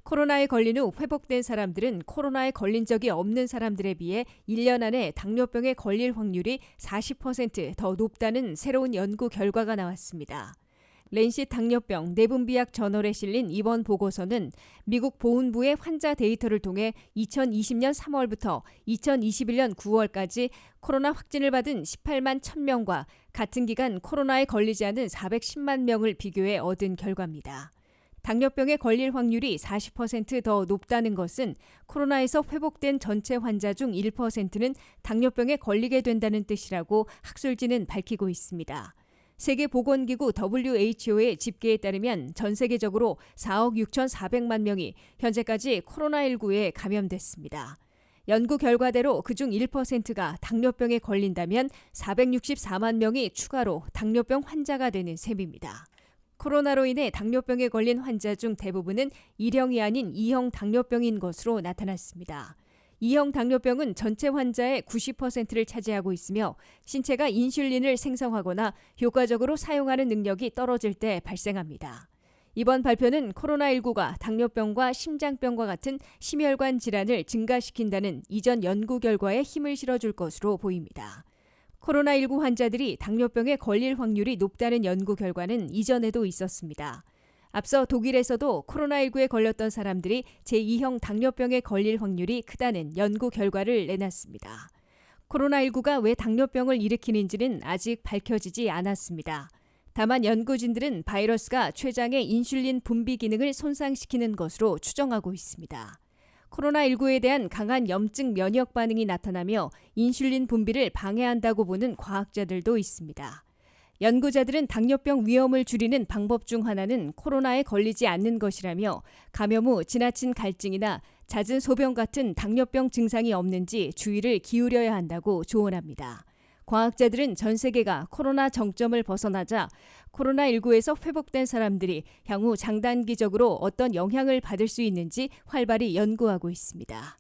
코로나에 걸린 후 회복된 사람들은 코로나에 걸린 적이 없는 사람들에 비해 1년 안에 당뇨병에 걸릴 확률이 40%더 높다는 새로운 연구 결과가 나왔습니다. 랜싯 당뇨병 내분비학 저널에 실린 이번 보고서는 미국 보훈부의 환자 데이터를 통해 2020년 3월부터 2021년 9월까지 코로나 확진을 받은 18만 1000명과 같은 기간 코로나에 걸리지 않은 410만 명을 비교해 얻은 결과입니다. 당뇨병에 걸릴 확률이 40%더 높다는 것은 코로나에서 회복된 전체 환자 중 1%는 당뇨병에 걸리게 된다는 뜻이라고 학술지는 밝히고 있습니다. 세계보건기구 WHO의 집계에 따르면 전 세계적으로 4억 6,400만 명이 현재까지 코로나19에 감염됐습니다. 연구 결과대로 그중 1%가 당뇨병에 걸린다면 464만 명이 추가로 당뇨병 환자가 되는 셈입니다. 코로나로 인해 당뇨병에 걸린 환자 중 대부분은 1형이 아닌 2형 당뇨병인 것으로 나타났습니다. 2형 당뇨병은 전체 환자의 90%를 차지하고 있으며 신체가 인슐린을 생성하거나 효과적으로 사용하는 능력이 떨어질 때 발생합니다. 이번 발표는 코로나19가 당뇨병과 심장병과 같은 심혈관 질환을 증가시킨다는 이전 연구 결과에 힘을 실어줄 것으로 보입니다. 코로나19 환자들이 당뇨병에 걸릴 확률이 높다는 연구 결과는 이전에도 있었습니다. 앞서 독일에서도 코로나19에 걸렸던 사람들이 제2형 당뇨병에 걸릴 확률이 크다는 연구 결과를 내놨습니다. 코로나19가 왜 당뇨병을 일으키는지는 아직 밝혀지지 않았습니다. 다만 연구진들은 바이러스가 췌장의 인슐린 분비 기능을 손상시키는 것으로 추정하고 있습니다. 코로나19에 대한 강한 염증 면역 반응이 나타나며 인슐린 분비를 방해한다고 보는 과학자들도 있습니다. 연구자들은 당뇨병 위험을 줄이는 방법 중 하나는 코로나에 걸리지 않는 것이라며 감염 후 지나친 갈증이나 잦은 소변 같은 당뇨병 증상이 없는지 주의를 기울여야 한다고 조언합니다. 과학자들은 전 세계가 코로나 정점을 벗어나자 코로나19에서 회복된 사람들이 향후 장단기적으로 어떤 영향을 받을 수 있는지 활발히 연구하고 있습니다.